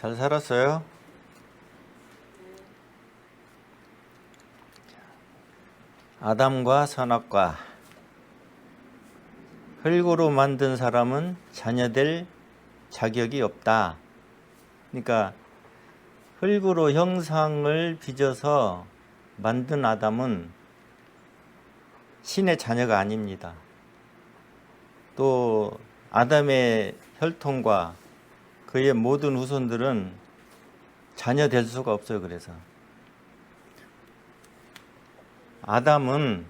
잘 살았어요? 아담과 선악과. 흙으로 만든 사람은 자녀될 자격이 없다. 그러니까 흙으로 형상을 빚어서 만든 아담은 신의 자녀가 아닙니다. 또 아담의 혈통과 그의 모든 후손들은 자녀 될 수가 없어요. 그래서 아담은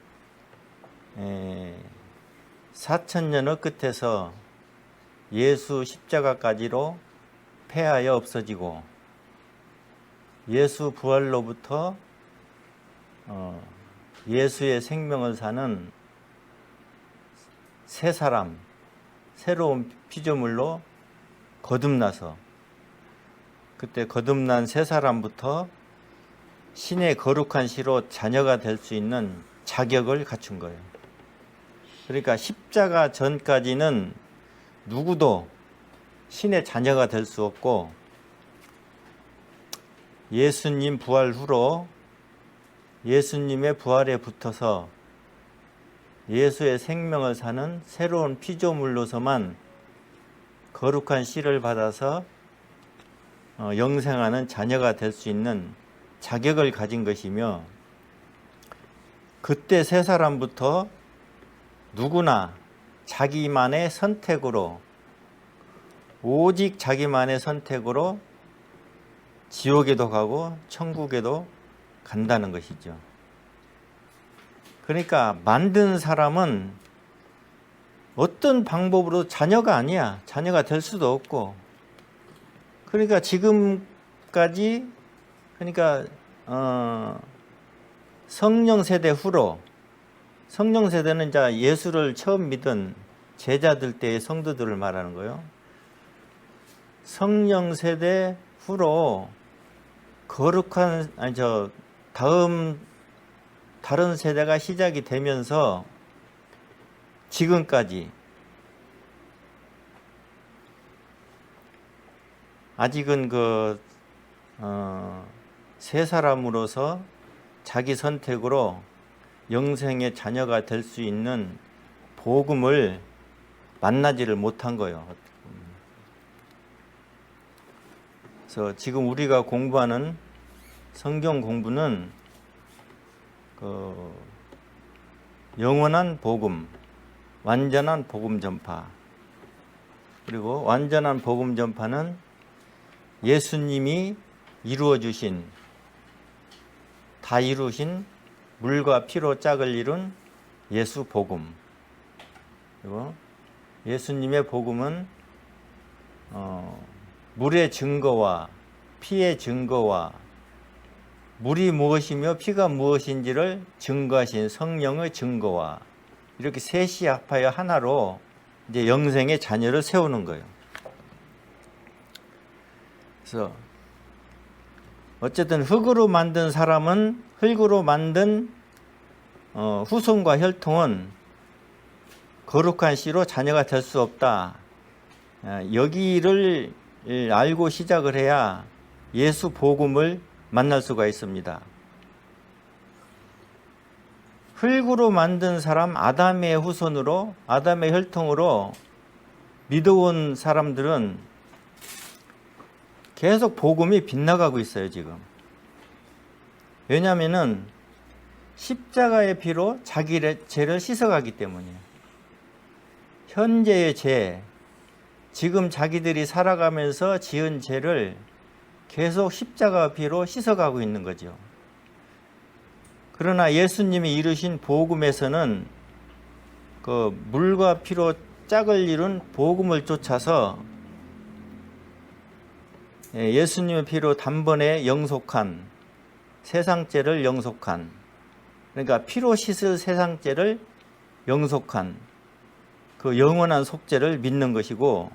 4000년의 끝에서 예수 십자가까지로 패하여 없어지고, 예수 부활로부터 예수의 생명을 사는 새 사람, 새로운 피조물로 거듭나서, 그때 거듭난 새 사람부터 신의 거룩한 씨로 자녀가 될 수 있는 자격을 갖춘 거예요. 그러니까 십자가 전까지는 누구도 신의 자녀가 될 수 없고, 예수님 부활 후로 예수님의 부활에 붙어서 예수의 생명을 사는 새로운 피조물로서만 거룩한 씨를 받아서 영생하는 자녀가 될 수 있는 자격을 가진 것이며, 그때 세 사람부터 누구나 자기만의 선택으로, 오직 자기만의 선택으로 지옥에도 가고 천국에도 간다는 것이죠. 그러니까 만든 사람은 어떤 방법으로 자녀가 아니야. 자녀가 될 수도 없고. 그러니까 지금까지, 그러니까 성령 세대 후로, 성령 세대는 이제 예수를 처음 믿은 제자들 때의 성도들을 말하는 거예요. 성령 세대 후로 거룩한, 다른 세대가 시작이 되면서 지금까지 아직은 세 사람으로서 자기 선택으로 영생의 자녀가 될 수 있는 복음을 만나지를 못한 거예요. 그래서 지금 우리가 공부하는 성경 공부는 영원한 복음, 완전한 복음 전파, 그리고 완전한 복음 전파는 예수님이 다 이루신 물과 피로 짝을 이룬 예수 복음. 그리고 예수님의 복음은 물의 증거와 피의 증거와 물이 무엇이며 피가 무엇인지를 증거하신 성령의 증거와, 이렇게 셋이 합하여 하나로 이제 영생의 자녀를 세우는 거예요. 그래서 어쨌든 흙으로 만든 사람은, 흙으로 만든 후손과 혈통은 거룩한 씨로 자녀가 될 수 없다. 여기를 알고 시작을 해야 예수 복음을 만날 수가 있습니다. 흙으로 만든 사람, 아담의 후손으로, 아담의 혈통으로 믿어온 사람들은 계속 복음이 빗나가고 있어요, 지금. 왜냐하면은 십자가의 피로 자기 죄를 씻어가기 때문이에요. 현재의 죄, 지금 자기들이 살아가면서 지은 죄를 계속 십자가 피로 씻어가고 있는 거죠. 그러나 예수님이 이루신 복음에서는 그 물과 피로 짝을 이룬 복음을 쫓아서 예수님의 피로 단번에 영속한, 세상죄를 영속한, 그러니까 피로 씻을 세상죄를 영속한 그 영원한 속죄를 믿는 것이고,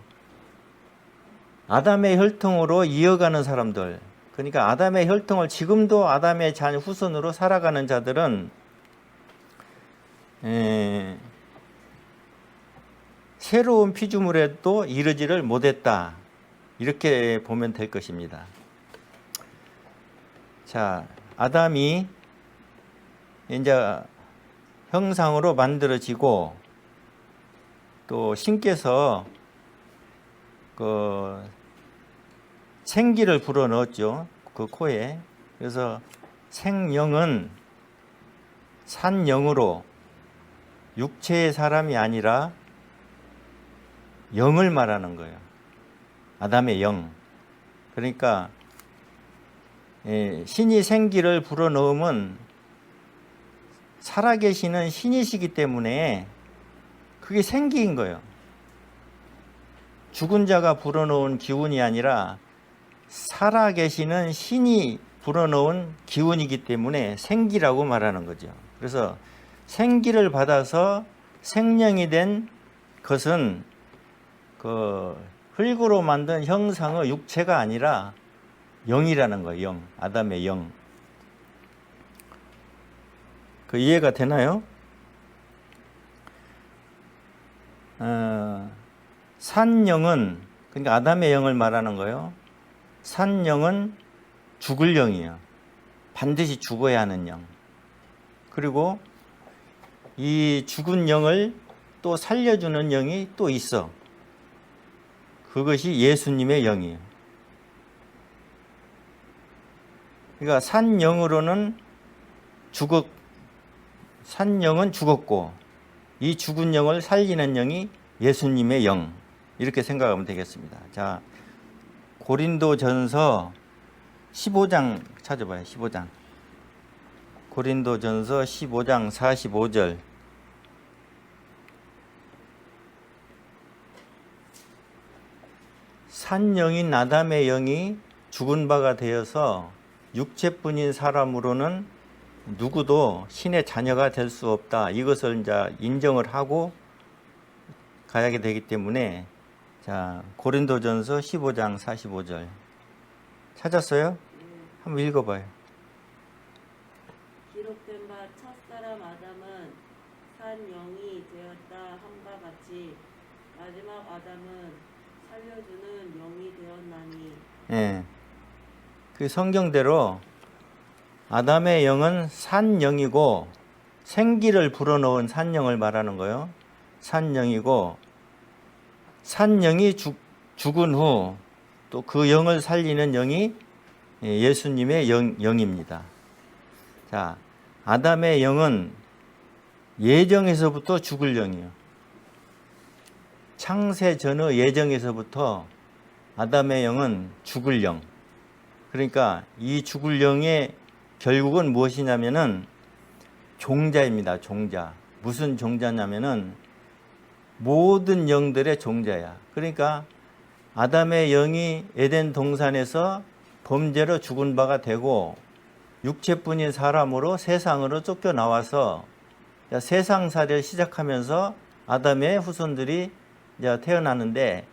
아담의 혈통으로 이어가는 사람들, 그러니까 아담의 혈통을 지금도 아담의 자녀 후손으로 살아가는 자들은 새로운 피조물에도 이르지를 못했다. 이렇게 보면 될 것입니다. 자, 아담이 이제 형상으로 만들어지고 또 신께서 그 생기를 불어넣었죠. 그 코에. 그래서 생영은 산영으로 육체의 사람이 아니라 영을 말하는 거예요. 아담의 영. 그러니까 신이 생기를 불어넣으면 살아계시는 신이시기 때문에 그게 생기인 거예요. 죽은 자가 불어넣은 기운이 아니라 살아계시는 신이 불어넣은 기운이기 때문에 생기라고 말하는 거죠. 그래서 생기를 받아서 생명이 된 것은 그 흙으로 만든 형상의 육체가 아니라 영이라는 거예요. 영. 아담의 영. 그 이해가 되나요? 산영은, 그러니까 아담의 영을 말하는 거예요. 산영은 죽을 영이에요. 반드시 죽어야 하는 영. 그리고 이 죽은 영을 또 살려주는 영이 또 있어. 그것이 예수님의 영이에요. 그러니까 산영으로는 산영은 죽었고 이 죽은 영을 살리는 영이 예수님의 영. 이렇게 생각하면 되겠습니다. 자, 고린도전서 15장 찾아봐요. 15장. 고린도전서 15장 45절. 산영인 아담의 영이 죽은 바가 되어서 육체뿐인 사람으로는 누구도 신의 자녀가 될 수 없다. 이것을 이제 인정을 하고 가야 되기 때문에, 자, 고린도전서 15장 45절 찾았어요? 한번 읽어봐요. 기록된 바 첫사람 아담은 산 영이 되었다 함과 같이 마지막 아담은 살려주는 영이 되었나니. 예. 그 성경대로 아담의 영은 산영이고 생기를 불어넣은 산영을 말하는 거예요. 산영이고 산영이 죽은 후 또 그 영을 살리는 영이 예수님의 영입니다. 자, 아담의 영은 예정에서부터 죽을 영이에요. 창세 전의 예정에서부터 아담의 영은 죽을 영. 그러니까 이 죽을 영의 결국은 무엇이냐면은 종자입니다. 종자. 무슨 종자냐면은 모든 영들의 종자야. 그러니까 아담의 영이 에덴 동산에서 범죄로 죽은 바가 되고 육체뿐인 사람으로 세상으로 쫓겨나와서 세상살이를 시작하면서 아담의 후손들이 태어나는데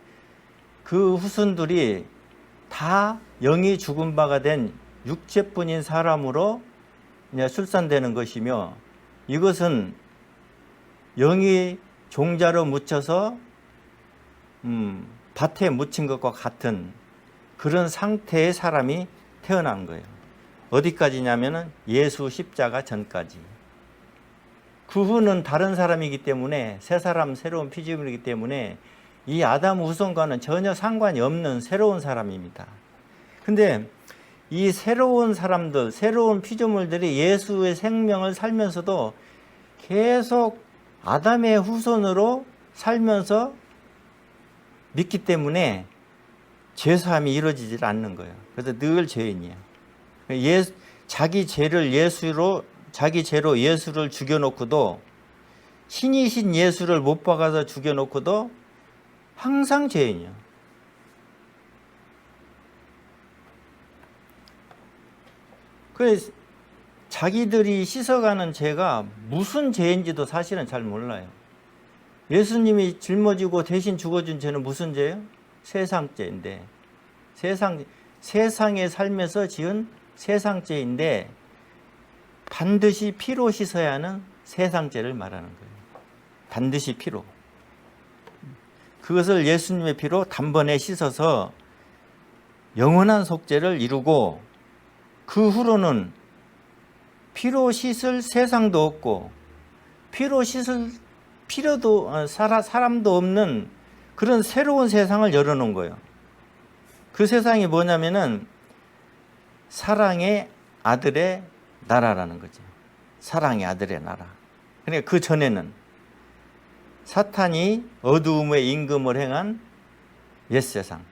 그 후손들이 다 영이 죽은 바가 된 육체뿐인 사람으로 출산되는 것이며, 이것은 영이 종자로 묻혀서 밭에 묻힌 것과 같은 그런 상태의 사람이 태어난 거예요. 어디까지냐면은 예수 십자가 전까지. 그 후는 다른 사람이기 때문에, 새 사람, 새로운 피조물이기 때문에 이 아담 후손과는 전혀 상관이 없는 새로운 사람입니다. 근데 이 새로운 사람들, 새로운 피조물들이 예수의 생명을 살면서도 계속 아담의 후손으로 살면서 믿기 때문에 죄사함이 이루어지질 않는 거예요. 그래서 늘 죄인이에요. 자기 죄로 예수를 죽여놓고도, 신이신 예수를 못 박아서 죽여놓고도 항상 죄인이에요. 그래서 자기들이 씻어가는 죄가 무슨 죄인지도 사실은 잘 몰라요. 예수님이 짊어지고 대신 죽어준 죄는 무슨 죄예요? 세상죄인데, 세상에 살면서 지은 세상죄인데 반드시 피로 씻어야 하는 세상죄를 말하는 거예요. 반드시 피로. 그것을 예수님의 피로 단번에 씻어서 영원한 속죄를 이루고 그 후로는 피로 씻을 세상도 없고 피로 씻을 사람도 없는 그런 새로운 세상을 열어놓은 거예요. 그 세상이 뭐냐면은 사랑의 아들의 나라라는 거죠. 사랑의 아들의 나라. 그러니까 그 전에는 사탄이 어두움의 임금을 행한 옛 세상.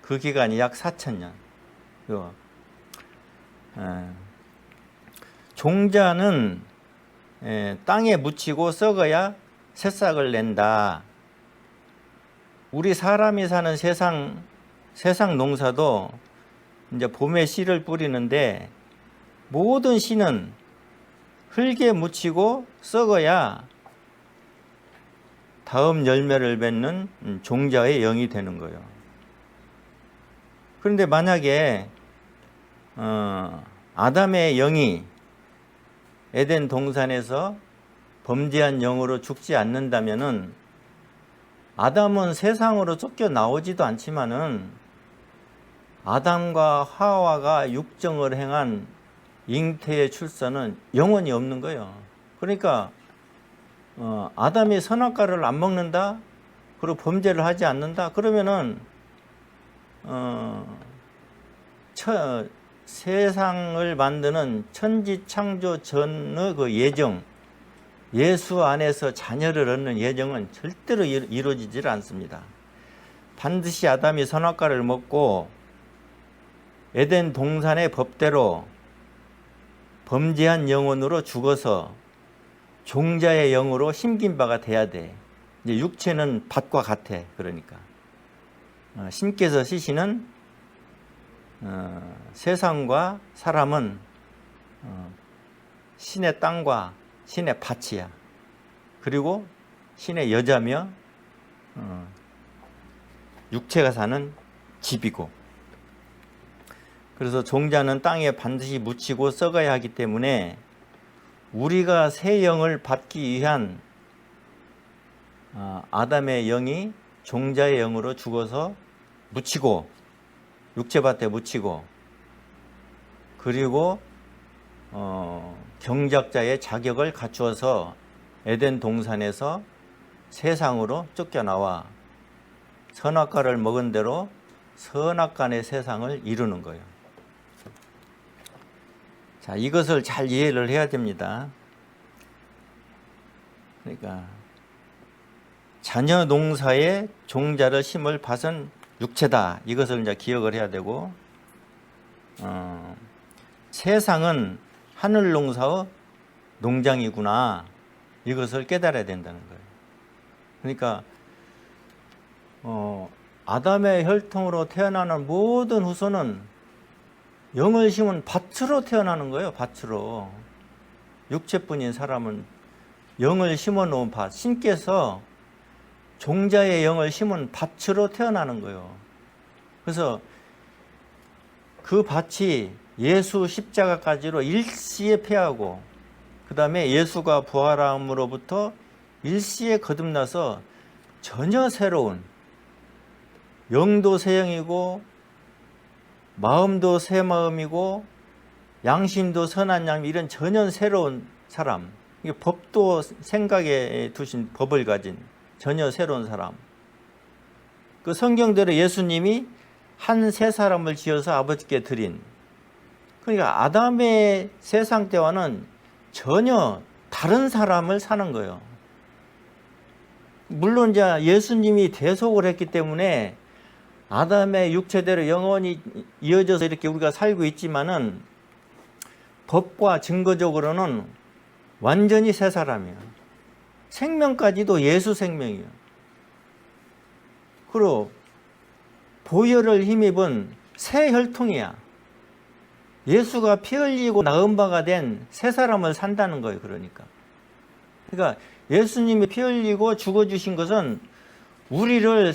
그 기간이 약 4,000년. 종자는 땅에 묻히고 썩어야 새싹을 낸다. 우리 사람이 사는 세상 농사도 이제 봄에 씨를 뿌리는데 모든 씨는 흙에 묻히고 썩어야 다음 열매를 맺는 종자의 영이 되는 거예요. 그런데 만약에 아담의 영이 에덴 동산에서 범죄한 영으로 죽지 않는다면은 아담은 세상으로 쫓겨 나오지도 않지만은 아담과 하와가 육정을 행한 잉태의 출산은 영원히 없는 거예요. 그러니까 아담이 선악과를 안 먹는다, 그리고 범죄를 하지 않는다, 그러면은 세상을 만드는 천지창조 전의 그 예정, 예수 안에서 자녀를 얻는 예정은 절대로 이루어지질 않습니다. 반드시 아담이 선악과를 먹고 에덴 동산의 법대로 범죄한 영혼으로 죽어서 종자의 영으로 심긴 바가 돼야 돼. 이제 육체는 밭과 같아. 그러니까 신께서 시시는 세상과 사람은 신의 땅과 신의 밭이야. 그리고 신의 여자며 육체가 사는 집이고. 그래서 종자는 땅에 반드시 묻히고 썩어야 하기 때문에 우리가 새 영을 받기 위한 아담의 영이 종자의 영으로 죽어서 묻히고 육체밭에 묻히고 그리고 경작자의 자격을 갖추어서 에덴 동산에서 세상으로 쫓겨나와 선악과를 먹은 대로 선악간의 세상을 이루는 거예요. 자, 이것을 잘 이해를 해야 됩니다. 그러니까 자녀 농사에 종자를 심을 밭은 육체다. 이것을 이제 기억을 해야 되고, 세상은 하늘 농사의 농장이구나. 이것을 깨달아야 된다는 거예요. 그러니까 아담의 혈통으로 태어나는 모든 후손은 영을 심은 밭으로 태어나는 거예요. 밭으로. 육체뿐인 사람은 영을 심어 놓은 밭, 신께서 종자의 영을 심은 밭으로 태어나는 거예요. 그래서 그 밭이 예수 십자가까지로 일시에 패하고 그 다음에 예수가 부활함으로부터 일시에 거듭나서 전혀 새로운, 영도 새 영이고 마음도 새 마음이고 양심도 선한 양, 이런 전혀 새로운 사람, 이게 법도 생각에 두신 법을 가진 전혀 새로운 사람. 그 성경대로 예수님이 한 세 사람을 지어서 아버지께 드린, 그러니까 아담의 세상 때와는 전혀 다른 사람을 사는 거예요. 물론 이제 예수님이 대속을 했기 때문에 아담의 육체대로 영원히 이어져서 이렇게 우리가 살고 있지만은 법과 증거적으로는 완전히 새 사람이에요. 생명까지도 예수 생명이에요. 그리고 보혈을 힘입은 새 혈통이야. 예수가 피 흘리고 낳은 바가 된 새 사람을 산다는 거예요. 그러니까 예수님이 피 흘리고 죽어주신 것은 우리를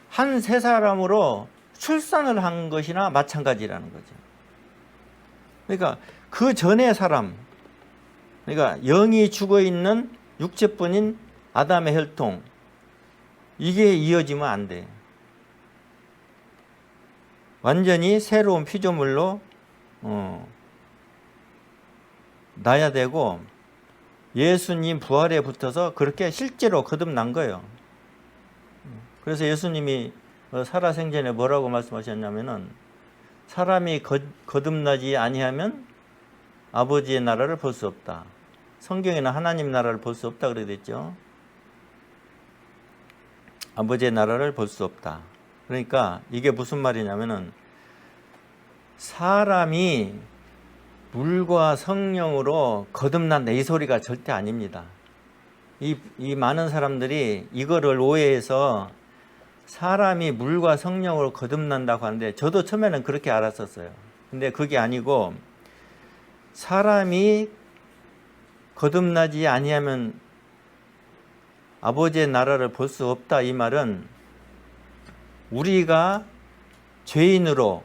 한 새 사람으로 출산을 한 것이나 마찬가지라는 거죠. 그러니까 그 전의 사람, 그러니까 영이 죽어 있는 육체뿐인 아담의 혈통, 이게 이어지면 안 돼. 완전히 새로운 피조물로 나야 되고 예수님 부활에 붙어서 그렇게 실제로 거듭난 거예요. 그래서 예수님이 살아생전에 뭐라고 말씀하셨냐면은 사람이 거듭나지 아니하면 아버지의 나라를 볼 수 없다. 성경에는 하나님 나라를 볼 수 없다 그래 됐죠. 아버지의 나라를 볼 수 없다. 그러니까 이게 무슨 말이냐면은 사람이 물과 성령으로 거듭난다 이 소리가 절대 아닙니다. 이 많은 사람들이 이거를 오해해서 사람이 물과 성령으로 거듭난다고 하는데 저도 처음에는 그렇게 알았었어요. 근데 그게 아니고 사람이 거듭나지 아니하면 아버지의 나라를 볼 수 없다 이 말은 우리가 죄인으로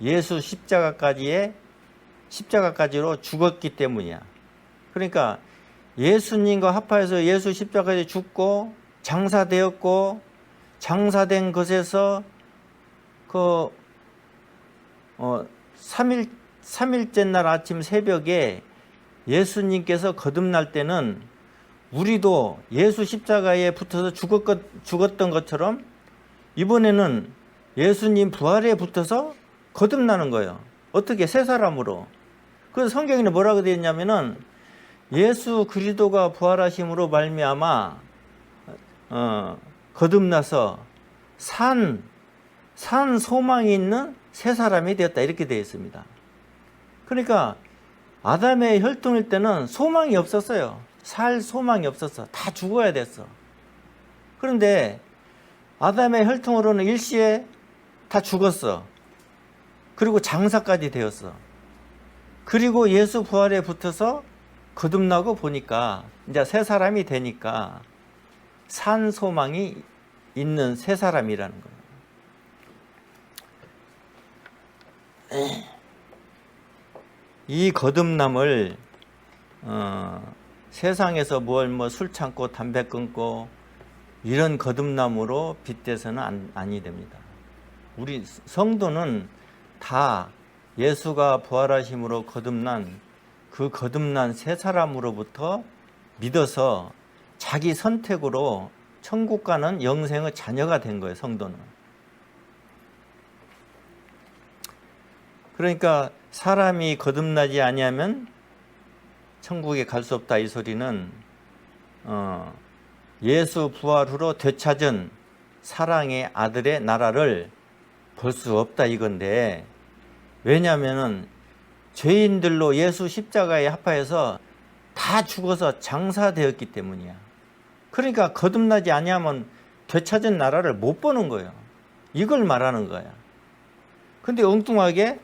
예수 십자가까지로 죽었기 때문이야. 그러니까 예수님과 합하여서 예수 십자가에 죽고 장사되었고 장사된 것에서 3일째 날 아침 새벽에 예수님께서 거듭날 때는 우리도 예수 십자가에 붙어서 죽었던 것처럼 이번에는 예수님 부활에 붙어서 거듭나는 거예요. 어떻게? 새 사람으로. 그래서 성경에는 뭐라고 되어 있냐면은 예수 그리스도가 부활하심으로 말미암아 거듭나서 산 소망이 있는 새 사람이 되었다 이렇게 되어 있습니다. 그러니까 아담의 혈통일 때는 소망이 없었어요. 살 소망이 없었어. 다 죽어야 됐어. 그런데 아담의 혈통으로는 일시에 다 죽었어. 그리고 장사까지 되었어. 그리고 예수 부활에 붙어서 거듭나고 보니까 이제 새 사람이 되니까 산 소망이 있는 새 사람이라는 거예요. 이 거듭남을 세상에서 술 참고 담배 끊고 이런 거듭남으로 빗대서는 아니 됩니다. 우리 성도는 다 예수가 부활하심으로 거듭난 그 거듭난 새 사람으로부터 믿어서 자기 선택으로 천국 가는 영생의 자녀가 된 거예요. 성도는. 그러니까 사람이 거듭나지 아니하면 천국에 갈 수 없다 이 소리는 예수 부활 후로 되찾은 사랑의 아들의 나라를 볼 수 없다 이건데, 왜냐하면은 죄인들로 예수 십자가에 합하여서 다 죽어서 장사되었기 때문이야. 그러니까 거듭나지 아니하면 되찾은 나라를 못 보는 거예요. 이걸 말하는 거야. 근데 엉뚱하게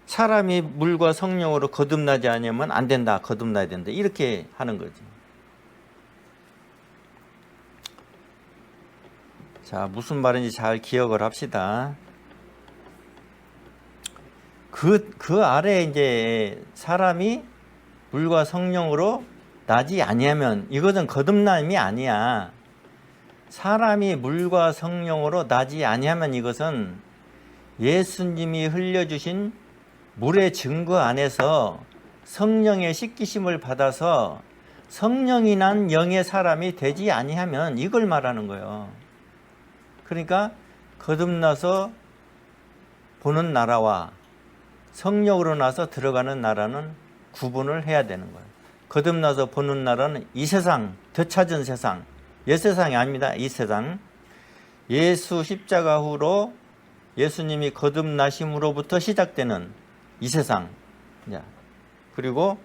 사람이 물과 성령으로 거듭나지 아니하면 안 된다, 거듭나야 된다 이렇게 하는 거지. 자, 무슨 말인지 잘 기억을 합시다. 그 아래 이제 사람이 물과 성령으로 나지 아니하면 이것은 거듭남이 아니야. 사람이 물과 성령으로 나지 아니하면 이것은 예수님이 흘려주신 물의 증거 안에서 성령의 씻기심을 받아서 성령이 난 영의 사람이 되지 아니하면 이걸 말하는 거예요. 그러니까 거듭나서 보는 나라와 성령으로 나서 들어가는 나라는 구분을 해야 되는 거예요. 거듭나서 보는 나라는 이 세상, 되찾은 세상, 옛 세상이 아닙니다. 이 세상. 예수 십자가 후로 예수님이 거듭나심으로부터 시작되는 이 세상. 그리고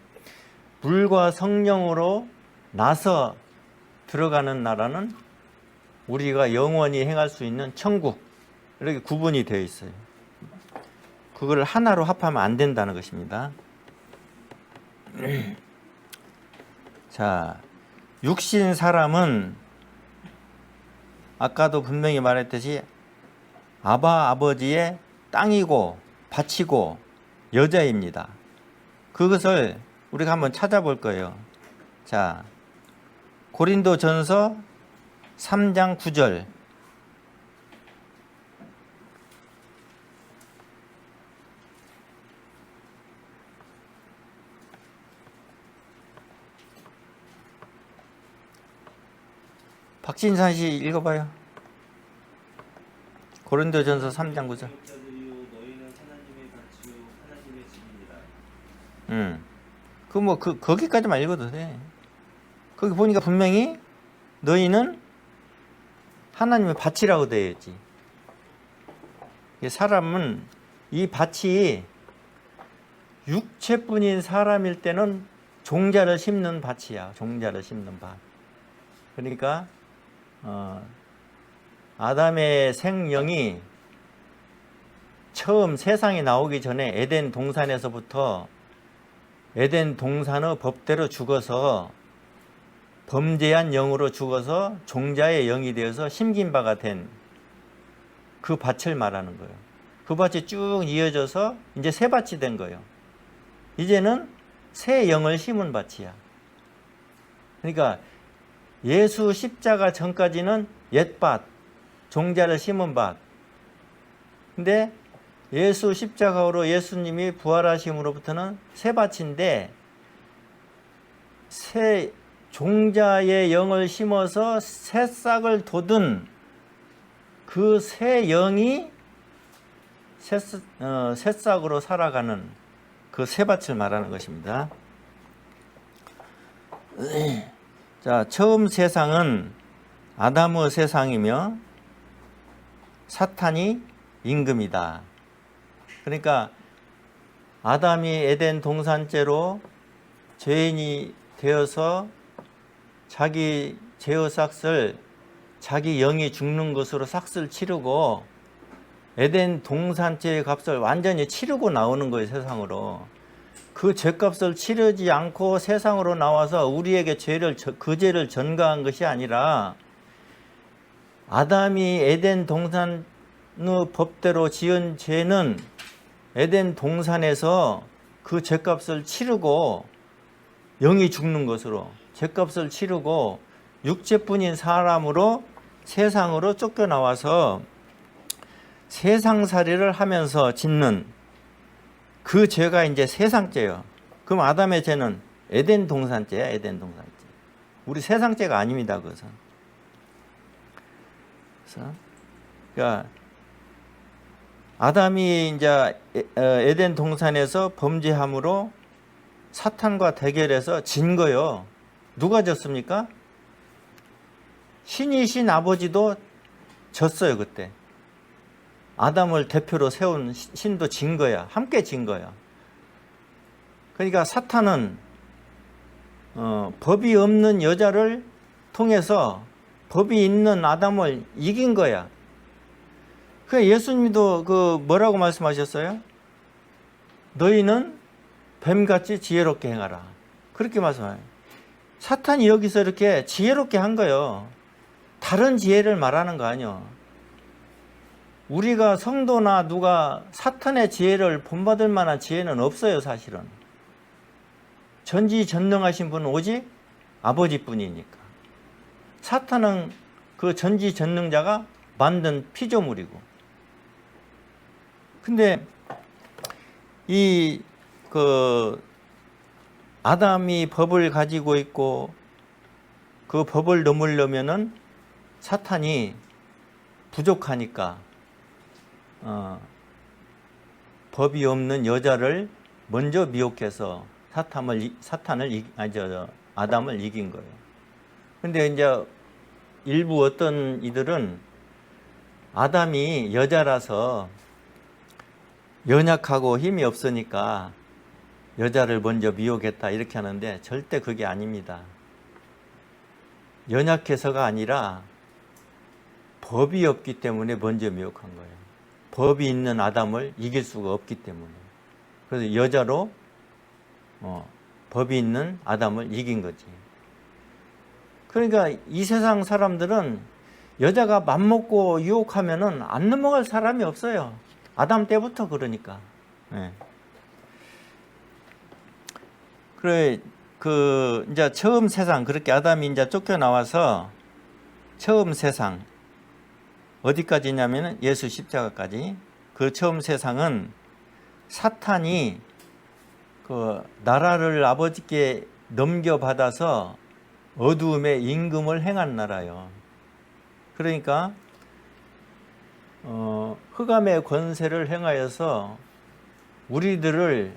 물과 성령으로 나서 들어가는 나라는 우리가 영원히 행할 수 있는 천국. 이렇게 구분이 되어 있어요. 그걸 하나로 합하면 안 된다는 것입니다. 자, 육신 사람은 아까도 분명히 말했듯이 아버지의 땅이고 밭이고 여자입니다. 그것을 우리가 한번 찾아볼 거예요. 자, 고린도전서 3장 9절. 박진산 씨 읽어봐요. 고린도전서 3장 9절. 너희는 하나님의 밭이요 하나님의 집이니라. 거기까지만 읽어도 돼. 거기 보니까 분명히 너희는 하나님의 밭이라고 되어 있지. 사람은 이 밭이 육체뿐인 사람일 때는 종자를 심는 밭이야. 종자를 심는 밭. 그러니까 아담의 생명이 처음 세상에 나오기 전에 에덴 동산에서부터 에덴 동산의 법대로 죽어서 범죄한 영으로 죽어서 종자의 영이 되어서 심긴 바가 된 그 밭을 말하는 거예요. 그 밭이 쭉 이어져서 이제 새 밭이 된 거예요. 이제는 새 영을 심은 밭이야. 그러니까 예수 십자가 전까지는 옛밭, 종자를 심은 밭. 근데 예수 십자가로 예수님이 부활하심으로부터는 새 밭인데 새 종자의 영을 심어서 새싹을 돋은 그 새 영이 새싹으로 살아가는 그 새 밭을 말하는 것입니다. 자, 처음 세상은 아담의 세상이며 사탄이 임금이다. 그러니까 아담이 에덴 동산죄로 죄인이 되어서 자기 죄의 삭을 자기 영이 죽는 것으로 삭을 치르고 에덴 동산죄의 값을 완전히 치르고 나오는 거예요. 세상으로. 그 죄값을 치르지 않고 세상으로 나와서 우리에게 그 죄를 전가한 것이 아니라 아담이 에덴 동산의 법대로 지은 죄는 에덴 동산에서 그 죄값을 치르고 영이 죽는 것으로 죄값을 치르고 육체뿐인 사람으로 세상으로 쫓겨나와서 세상살이를 하면서 짓는 그 죄가 이제 세상죄예요. 그럼 아담의 죄는 에덴 동산죄야. 에덴 동산죄. 우리 세상죄가 아닙니다. 그것은. 그러니까 아담이 이제 에덴 동산에서 범죄함으로 사탄과 대결해서 진 거요. 누가 졌습니까? 신이신 아버지도 졌어요. 그때 아담을 대표로 세운 신도 진 거야. 함께 진 거야. 그러니까 사탄은 법이 없는 여자를 통해서 법이 있는 아담을 이긴 거야. 그 예수님도 뭐라고 말씀하셨어요? 너희는 뱀같이 지혜롭게 행하라. 그렇게 말씀해요. 사탄이 여기서 이렇게 지혜롭게 한 거예요. 다른 지혜를 말하는 거 아니요. 우리가 성도나 누가 사탄의 지혜를 본받을 만한 지혜는 없어요. 사실은. 전지전능하신 분은 오직 아버지뿐이니까. 사탄은 그 전지전능자가 만든 피조물이고. 근데 아담이 법을 가지고 있고 그 법을 넘으려면은 사탄이 부족하니까 법이 없는 여자를 먼저 미혹해서 아담을 이긴 거예요. 근데 이제 일부 어떤 이들은 아담이 여자라서 연약하고 힘이 없으니까 여자를 먼저 미혹했다 이렇게 하는데 절대 그게 아닙니다. 연약해서가 아니라 법이 없기 때문에 먼저 미혹한 거예요. 법이 있는 아담을 이길 수가 없기 때문에. 그래서 여자로 법이 있는 아담을 이긴 거지. 그러니까 이 세상 사람들은 여자가 맘먹고 유혹하면은 안 넘어갈 사람이 없어요. 아담 때부터 그러니까. 네. 그래 이제 처음 세상 그렇게 아담이 이제 쫓겨나와서 처음 세상 어디까지냐면은 예수 십자가까지. 그 처음 세상은 사탄이 나라를 아버지께 넘겨받아서 어두움의 임금을 행한 나라요. 그러니까 흑암의 권세를 행하여서 우리들을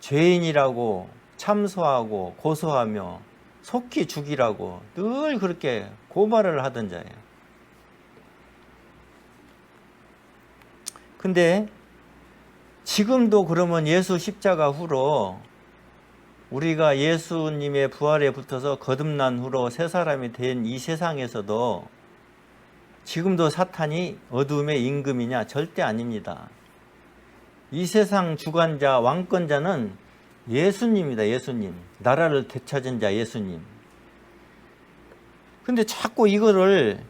죄인이라고 참소하고 고소하며 속히 죽이라고 늘 그렇게 고발을 하던 자예요. 근데 지금도 그러면 예수 십자가 후로 우리가 예수님의 부활에 붙어서 거듭난 후로 새 사람이 된 이 세상에서도 지금도 사탄이 어둠의 임금이냐? 절대 아닙니다. 이 세상 주관자, 왕권자는 예수님이다. 예수님. 나라를 되찾은 자 예수님. 근데 자꾸 이거를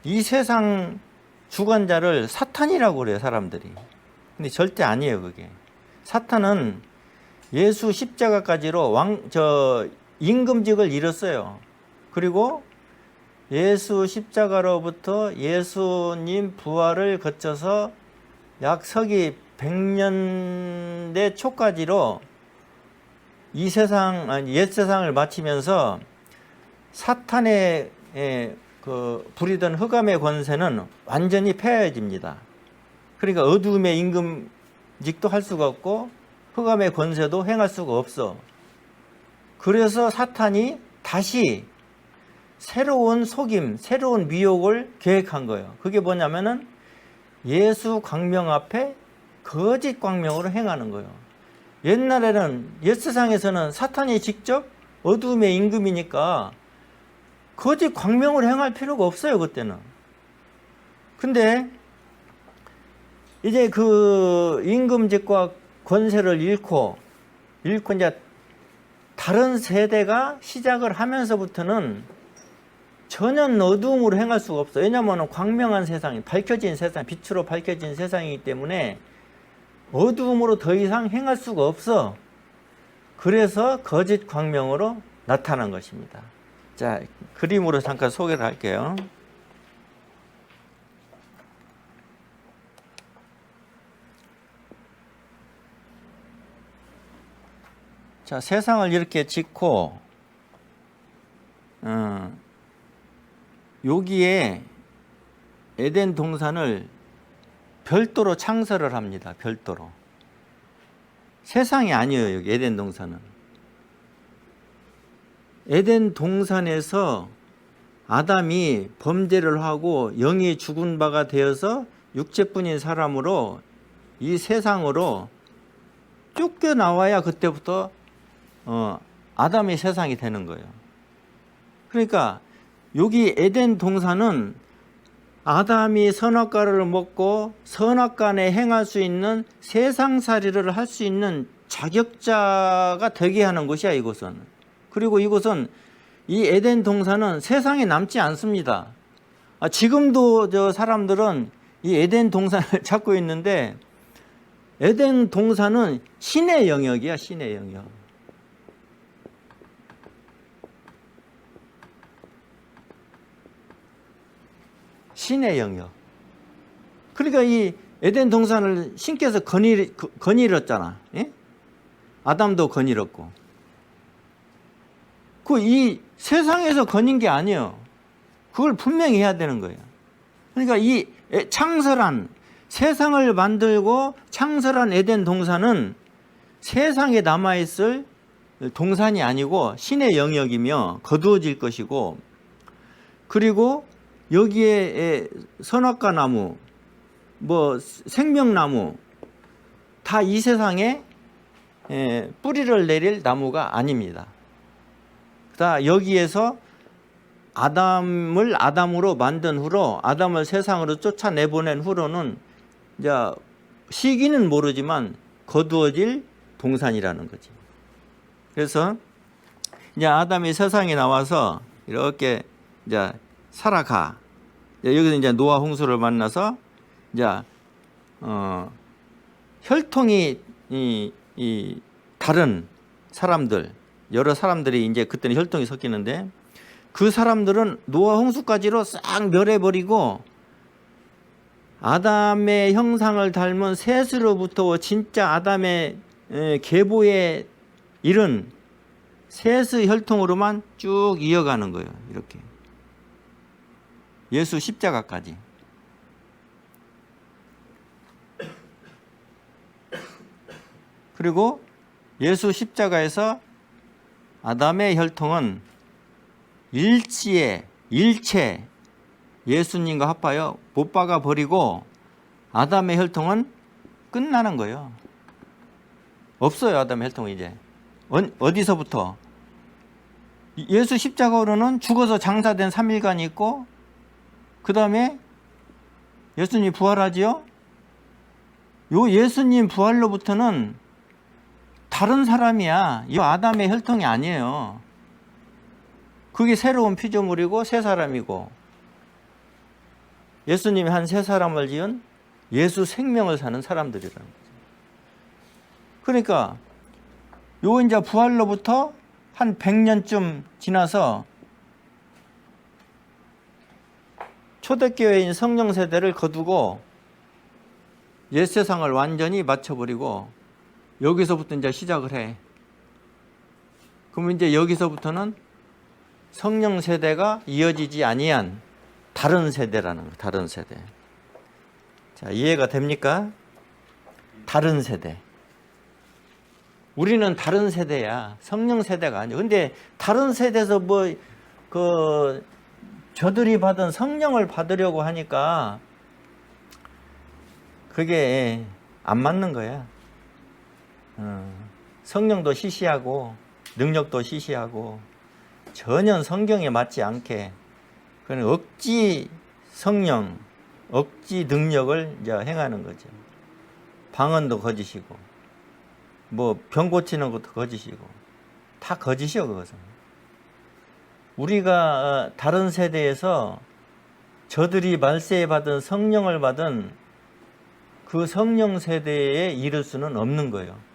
이 세상 주관자를 사탄이라고 그래요. 사람들이. 근데 절대 아니에요. 그게. 사탄은 예수 십자가까지로 임금직을 잃었어요. 그리고 예수 십자가로부터 예수님 부활을 거쳐서 약 서기 100년대 초까지로 이 세상, 아니 옛 세상을 마치면서 사탄의 부리던 흑암의 권세는 완전히 폐하여집니다. 그러니까 어두움의 임금직도 할 수가 없고 흑암의 권세도 행할 수가 없어. 그래서 사탄이 다시 새로운 속임, 새로운 미혹을 계획한 거예요. 그게 뭐냐면은 예수 광명 앞에 거짓 광명으로 행하는 거예요. 옛날에는 옛세상에서는 사탄이 직접 어두움의 임금이니까 거짓 광명으로 행할 필요가 없어요. 그때는. 근데 이제 그 임금직과 권세를 잃고 이제 다른 세대가 시작을 하면서부터는 전혀 어두움으로 행할 수가 없어요. 왜냐하면 광명한 세상이, 밝혀진 세상, 빛으로 밝혀진 세상이기 때문에 어두움으로 더 이상 행할 수가 없어. 그래서 거짓 광명으로 나타난 것입니다. 자, 그림으로 잠깐 소개를 할게요. 자, 세상을 이렇게 짓고 여기에 에덴 동산을 별도로 창설을 합니다. 별도로. 세상이 아니에요. 여기 에덴 동산은. 에덴 동산에서 아담이 범죄를 하고 영이 죽은 바가 되어서 육체뿐인 사람으로 이 세상으로 쫓겨나와야 그때부터 아담의 세상이 되는 거예요. 그러니까 여기 에덴 동산은 아담이 선악과를 먹고 선악간에 행할 수 있는 세상살이를 할 수 있는 자격자가 되게 하는 곳이야, 이곳은. 그리고 이곳은 이 에덴 동산은 세상에 남지 않습니다. 지금도 저 사람들은 이 에덴 동산을 찾고 있는데 에덴 동산은 신의 영역이야, 신의 영역. 신의 영역. 그러니까 이 에덴 동산을 신께서 거닐었잖아. 예? 아담도 거닐었고. 이 세상에서 거닌 게 아니에요. 그걸 분명히 해야 되는 거예요. 그러니까 이 창설한, 세상을 만들고 창설한 에덴 동산은 세상에 남아있을 동산이 아니고 신의 영역이며 거두어질 것이고, 그리고 여기에 선악과 나무, 생명나무, 다 이 세상에 뿌리를 내릴 나무가 아닙니다. 다 여기에서 아담을 아담으로 만든 후로, 아담을 세상으로 쫓아내보낸 후로는 이제 시기는 모르지만 거두어질 동산이라는 거지. 그래서 이제 아담이 세상에 나와서 이렇게 이제 살아가. 여기서 이제 노아 홍수를 만나서 이제 혈통이 이 다른 사람들, 여러 사람들이 이제 그때는 혈통이 섞이는데 그 사람들은 노아 홍수까지로 싹 멸해버리고 아담의 형상을 닮은 셋으로부터 진짜 아담의 계보에 이른 셋의 혈통으로만 쭉 이어가는 거예요. 이렇게. 예수 십자가까지. 그리고 예수 십자가에서 아담의 혈통은 일체 예수님과 합하여 못 박아 버리고 아담의 혈통은 끝나는 거예요. 없어요. 아담의 혈통은 이제. 어디서부터? 예수 십자가로는 죽어서 장사된 3일간이 있고 그 다음에 예수님이 부활하지요. 요 예수님 부활로부터는 다른 사람이야. 이 아담의 혈통이 아니에요. 그게 새로운 피조물이고 새 사람이고, 예수님이 한 새 사람을 지은 예수 생명을 사는 사람들이라는 거죠. 그러니까 요 이제 부활로부터 한 100년쯤 지나서 초대교회인 성령 세대를 거두고 옛 세상을 완전히 맞춰버리고 여기서부터 이제 시작을 해. 그러면 이제 여기서부터는 성령 세대가 이어지지 아니한 다른 세대라는 거예요. 다른 세대. 자, 이해가 됩니까? 다른 세대. 우리는 다른 세대야. 성령 세대가 아니야. 근데 다른 세대에서 저들이 받은 성령을 받으려고 하니까 그게 안 맞는 거야. 성령도 시시하고 능력도 시시하고 전혀 성경에 맞지 않게 그런 억지 성령, 억지 능력을 이제 행하는 거죠. 방언도 거짓이고, 병 고치는 것도 거짓이고, 다 거짓이요, 그것은. 우리가 다른 세대에서 저들이 말세에 받은 성령을 받은 그 성령 세대에 이를 수는 없는 거예요.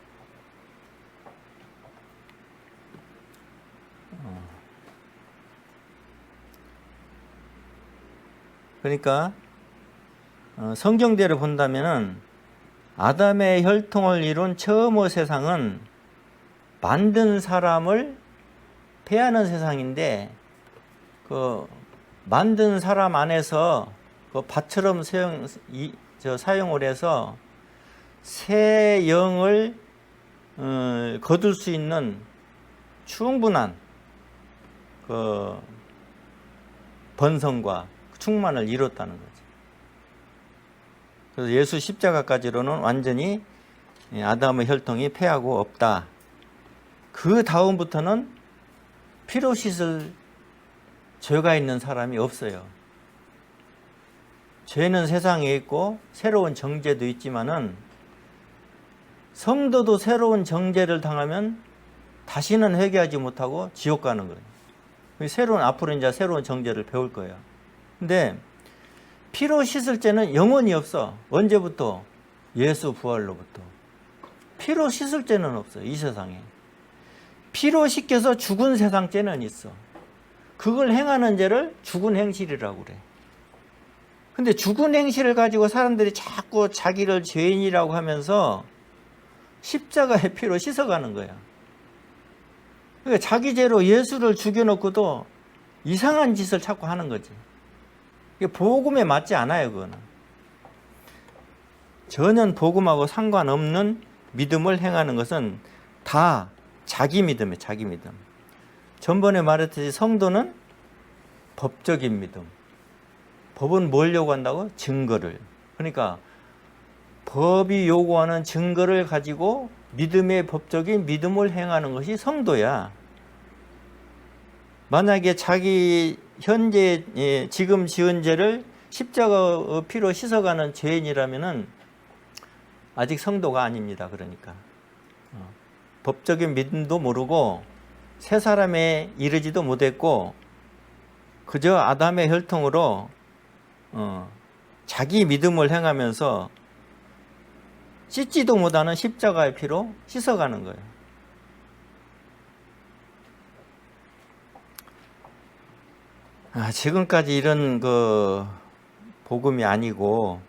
그러니까 성경대로 본다면은 아담의 혈통을 이룬 처음의 세상은 만든 사람을 패하는 세상인데, 그 만든 사람 안에서 그 밭처럼 사용을 해서 새 영을 거둘 수 있는 충분한 그 번성과 충만을 이뤘다는 거죠. 그래서 예수 십자가까지로는 완전히 아담의 혈통이 패하고 없다. 그 다음부터는 피로 씻을 죄가 있는 사람이 없어요. 죄는 세상에 있고 새로운 정죄도 있지만은 성도도 새로운 정죄를 당하면 다시는 회개하지 못하고 지옥 가는 거예요. 앞으로 이제 새로운 정죄를 배울 거예요. 근데 피로 씻을 죄는 영원히 없어. 언제부터? 예수 부활로부터. 피로 씻을 죄는 없어, 이 세상에. 피로 씻겨서 죽은 세상 죄는 있어. 그걸 행하는 죄를 죽은 행실이라고 그래. 근데 죽은 행실을 가지고 사람들이 자꾸 자기를 죄인이라고 하면서 십자가의 피로 씻어가는 거야. 그러니까 자기 죄로 예수를 죽여놓고도 이상한 짓을 자꾸 하는 거지. 이게 복음에 맞지 않아요, 그거는. 전혀 복음하고 상관없는 믿음을 행하는 것은 다 자기 믿음이에요, 자기 믿음. 전번에 말했듯이 성도는 법적인 믿음. 법은 뭘 요구한다고? 증거를. 그러니까 법이 요구하는 증거를 가지고 믿음의 법적인 믿음을 행하는 것이 성도야. 만약에 자기 현재 지금 지은 죄를 십자가 피로 씻어가는 죄인이라면은 아직 성도가 아닙니다. 그러니까 법적인 믿음도 모르고 새 사람에 이르지도 못했고 그저 아담의 혈통으로 자기 믿음을 행하면서 씻지도 못하는 십자가의 피로 씻어가는 거예요. 지금까지 이런 복음이 아니고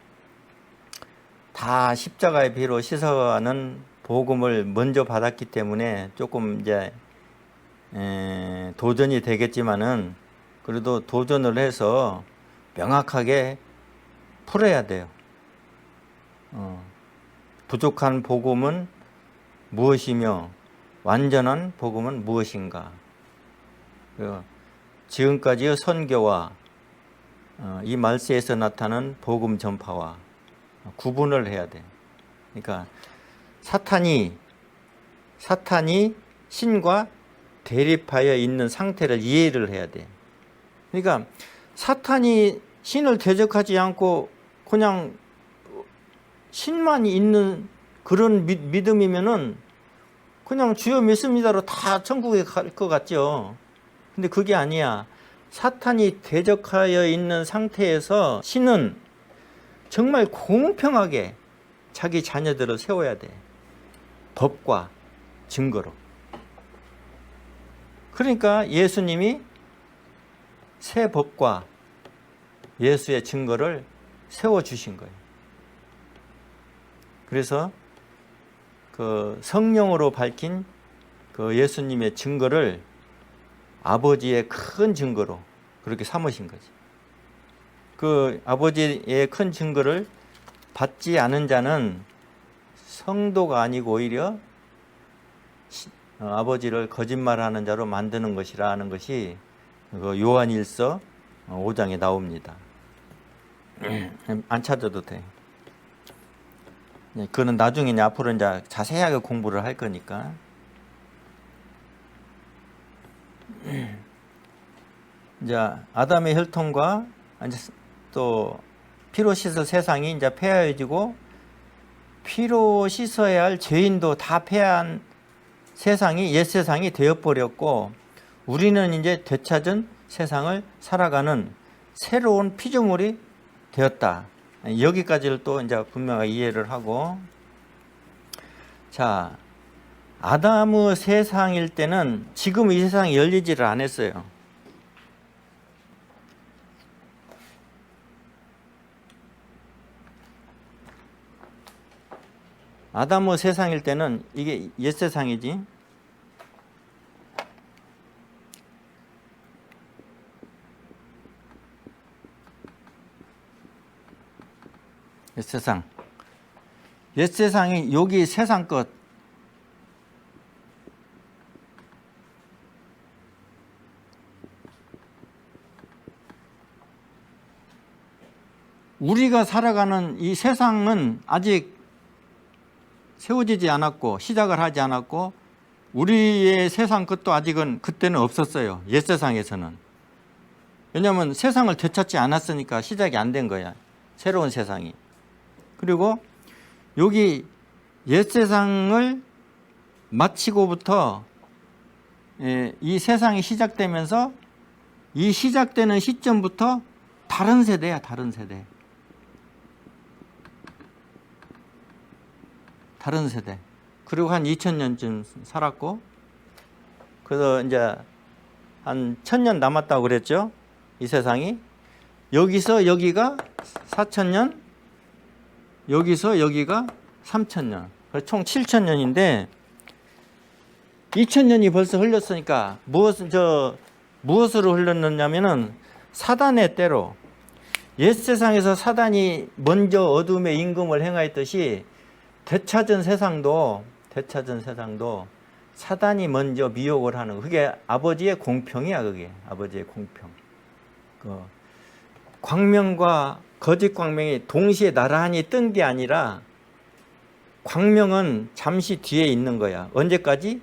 다 십자가의 피로 씻어가는 복음을 먼저 받았기 때문에 조금 이제 도전이 되겠지만은 그래도 도전을 해서 명확하게 풀어야 돼요. 부족한 복음은 무엇이며 완전한 복음은 무엇인가. 지금까지의 선교와 이 말세에서 나타나는 복음 전파와 구분을 해야 돼. 그러니까 사탄이 신과 대립하여 있는 상태를 이해를 해야 돼. 그러니까 사탄이 신을 대적하지 않고 그냥 신만 있는 그런 믿음이면은 그냥 주여 믿습니다로 다 천국에 갈 것 같죠. 근데 그게 아니야. 사탄이 대적하여 있는 상태에서 신은 정말 공평하게 자기 자녀들을 세워야 돼. 법과 증거로. 그러니까 예수님이 새 법과 예수의 증거를 세워주신 거예요. 그래서 그 성령으로 밝힌 그 예수님의 증거를 아버지의 큰 증거로 그렇게 삼으신 거지. 그 아버지의 큰 증거를 받지 않은 자는 성도가 아니고 오히려 아버지를 거짓말하는 자로 만드는 것이라 하는 것이 그 요한일서 5장에 나옵니다. 안 찾아도 돼. 그거는 나중에 이제 앞으로 이제 자세하게 공부를 할 거니까. 이제 아담의 혈통과 이제 또 피로 씻을 세상이 이제 폐하여지고 피로 씻어야 할 죄인도 다 폐한 세상이 옛 세상이 되어버렸고 우리는 이제 되찾은 세상을 살아가는 새로운 피조물이 되었다. 여기까지를 또 이제 분명하게 이해를 하고, 자, 아담의 세상일 때는 지금 이 세상이 열리지를 않았어요. 아담의 세상일 때는 이게 옛 세상이지. 옛 세상. 옛 세상이 여기 세상 것. 우리가 살아가는 이 세상은 아직 세워지지 않았고 시작을 하지 않았고 우리의 세상 것도 아직은 그때는 없었어요. 옛 세상에서는. 왜냐하면 세상을 되찾지 않았으니까 시작이 안 된 거야. 새로운 세상이. 그리고 여기 옛 세상을 마치고부터 이 세상이 시작되면서 이 시작되는 시점부터 다른 세대야. 다른 세대. 다른 세대. 그리고 한 2000년쯤 살았고, 그래서 이제 한 1000년 남았다고 그랬죠. 이 세상이. 여기서 여기가 4000년, 여기서 여기가 3000년. 총 7000년인데 2000년이 벌써 흘렀으니까 무엇으로 흘렀느냐면은 사단의 때로, 옛 세상에서 사단이 먼저 어둠의 임금을 행하였듯이 되찾은 세상도 사단이 먼저 미혹을 하는, 그게 아버지의 공평이야. 그게 아버지의 공평. 그 광명과 거짓 광명이 동시에 나란히 뜬 게 아니라 광명은 잠시 뒤에 있는 거야. 언제까지?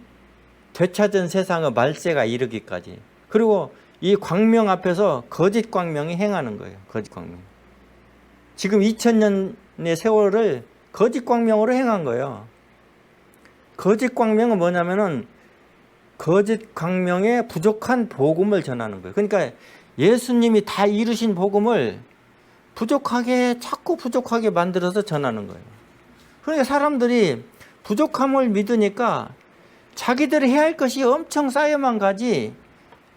되찾은 세상의 말세가 이르기까지. 그리고 이 광명 앞에서 거짓 광명이 행하는 거예요. 거짓 광명. 지금 2000년의 세월을 거짓 광명으로 행한 거예요. 거짓 광명은 뭐냐면은 거짓 광명의 부족한 복음을 전하는 거예요. 그러니까 예수님이 다 이루신 복음을 자꾸 부족하게 만들어서 전하는 거예요. 그러니까 사람들이 부족함을 믿으니까 자기들이 해야 할 것이 엄청 쌓여만 가지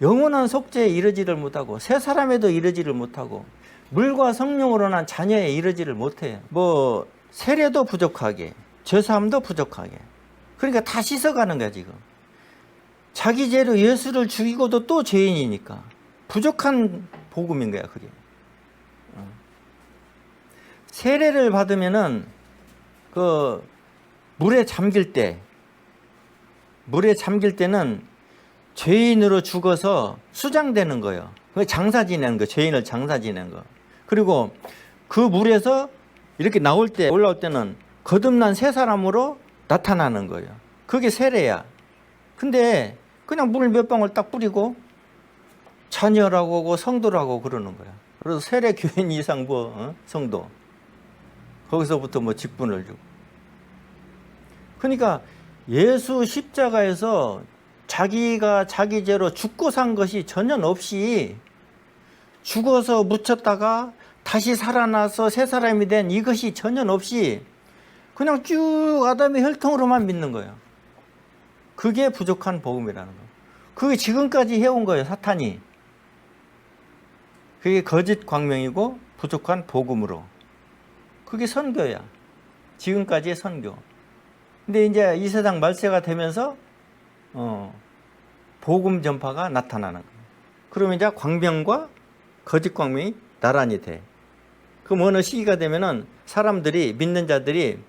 영원한 속죄에 이르지를 못하고 새 사람에도 이르지를 못하고 물과 성령으로 난 자녀에 이르지를 못해요. 뭐 세례도 부족하게, 죄사함도 부족하게. 그러니까 다 씻어가는 거야 지금. 자기 죄로 예수를 죽이고도 또 죄인이니까 부족한 복음인 거야 그게. 세례를 받으면은 그 물에 잠길 때는 죄인으로 죽어서 수장되는 거예요. 그 장사 지내는 거, 죄인을 장사 지내는 거. 그리고 그 물에서 이렇게 올라올 때는 거듭난 새 사람으로 나타나는 거예요. 그게 세례야. 근데 그냥 물 몇 방울 딱 뿌리고 자녀라고 하고 성도라고 그러는 거야. 그래서 세례 교인 이상 성도. 거기서부터 직분을 주고. 그러니까 예수 십자가에서 자기가 자기 죄로 죽고 산 것이 전혀 없이 죽어서 묻혔다가 다시 살아나서 새 사람이 된 이것이 전혀 없이 그냥 쭉 아담의 혈통으로만 믿는 거예요. 그게 부족한 복음이라는 거예요. 그게 지금까지 해온 거예요, 사탄이. 그게 거짓 광명이고 부족한 복음으로. 그게 선교야. 지금까지의 선교. 근데 이제 이 세상 말세가 되면서 복음 전파가 나타나는 거예요. 그러면 이제 광명과 거짓 광명이 나란히 돼. 그럼 어느 시기가 되면은 사람들이, 믿는 자들이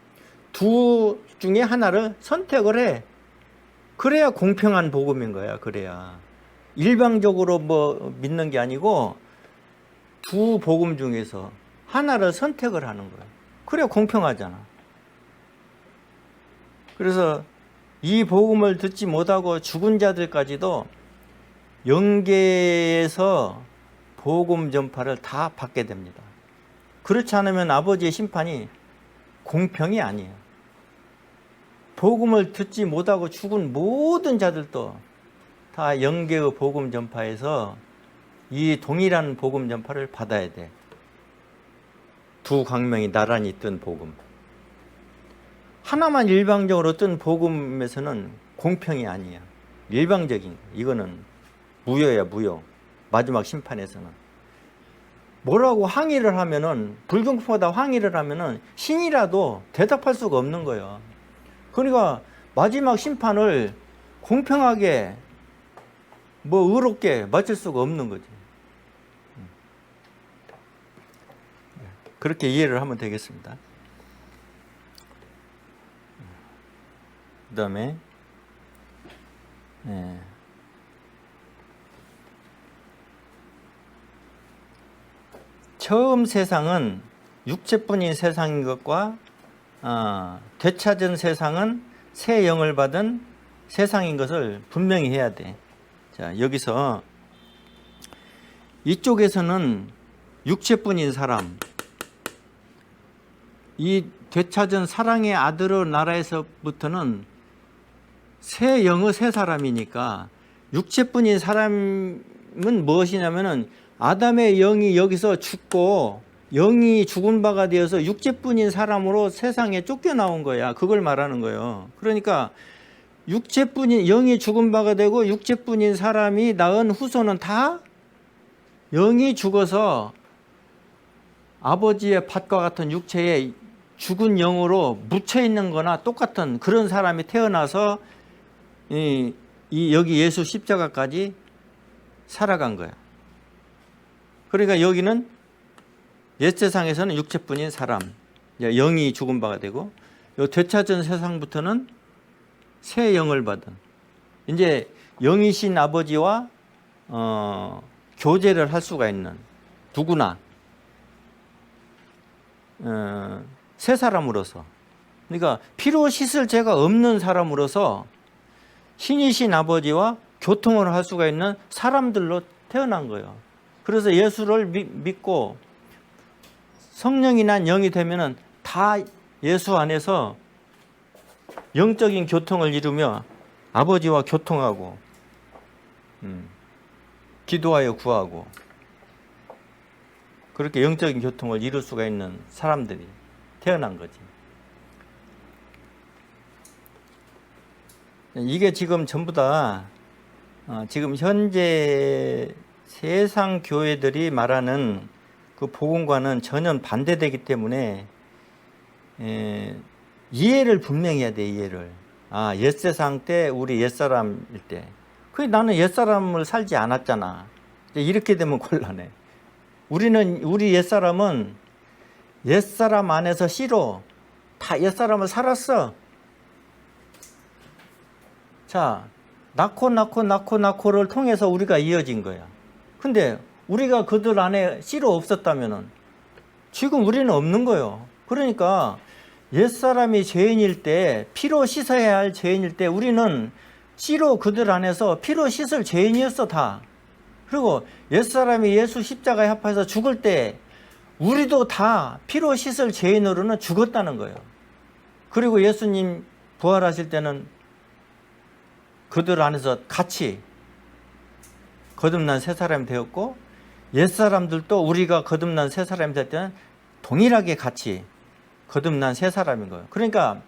두 중에 하나를 선택을 해. 그래야 공평한 복음인 거야. 그래야 일방적으로 믿는 게 아니고 두 복음 중에서 하나를 선택을 하는 거야. 그래야 공평하잖아. 그래서 이 복음을 듣지 못하고 죽은 자들까지도 영계에서 복음 전파를 다 받게 됩니다. 그렇지 않으면 아버지의 심판이 공평이 아니에요. 복음을 듣지 못하고 죽은 모든 자들도 다 영계의 복음 전파에서 이 동일한 복음 전파를 받아야 돼. 두 광명이 나란히 뜬 복음. 하나만 일방적으로 뜬 복음에서는 공평이 아니야. 일방적인 거야. 이거는 무효야, 무효. 마지막 심판에서는. 뭐라고 항의를 하면은, 불경포다 항의를 하면은 신이라도 대답할 수가 없는 거예요. 그러니까 마지막 심판을 공평하게 의롭게 마칠 수가 없는 거지. 그렇게 이해를 하면 되겠습니다. 그 다음에 처음 세상은 육체뿐인 세상인 것과 되찾은 세상은 새 영을 받은 세상인 것을 분명히 해야 돼. 자, 여기서 이쪽에서는 육체뿐인 사람, 이 되찾은 사랑의 아들의 나라에서부터는 새 영의 새 사람이니까 육체뿐인 사람은 무엇이냐면은 아담의 영이 여기서 죽고 영이 죽은 바가 되어서 육체뿐인 사람으로 세상에 쫓겨나온 거야. 그걸 말하는 거예요. 그러니까 육체뿐인 영이 죽은 바가 되고 육체뿐인 사람이 낳은 후손은 다 영이 죽어서 아버지의 밭과 같은 육체에 죽은 영으로 묻혀있는 거나 똑같은 그런 사람이 태어나서 여기 예수 십자가까지 살아간 거야. 그러니까 여기는 옛 세상에서는 육체뿐인 사람, 영이 죽은 바가 되고, 요 되찾은 세상부터는 새 영을 받은, 이제 영이신 아버지와 교제를 할 수가 있는 누구나 새 사람으로서, 그러니까 피로 씻을 죄가 없는 사람으로서 신이신 아버지와 교통을 할 수가 있는 사람들로 태어난 거예요. 그래서 예수를 믿고 성령이 난 영이 되면은 다 예수 안에서 영적인 교통을 이루며 아버지와 교통하고 기도하여 구하고 그렇게 영적인 교통을 이룰 수가 있는 사람들이 태어난 거지. 이게 지금 전부 다 지금 현재 세상 교회들이 말하는 그 복음과는 전혀 반대되기 때문에 이해를 분명히 해야 돼. 이해를. 옛세상 때 우리 옛사람일 때 나는 옛사람을 살지 않았잖아. 이렇게 되면 곤란해. 우리 옛사람은 옛사람 안에서 씨로 다 옛사람을 살았어. 자, 낳고를 통해서 우리가 이어진 거야. 근데 우리가 그들 안에 씨로 없었다면은 지금 우리는 없는 거예요. 그러니까 옛사람이 죄인일 때, 피로 씻어야 할 죄인일 때 우리는 씨로 그들 안에서 피로 씻을 죄인이었어 다. 그리고 옛사람이 예수 십자가에 합해서 죽을 때 우리도 다 피로 씻을 죄인으로는 죽었다는 거예요. 그리고 예수님 부활하실 때는 그들 안에서 같이 거듭난 새 사람이 되었고, 옛사람들도 우리가 거듭난 새 사람이 될 때는 동일하게 같이 거듭난 새 사람인 거예요. 그러니까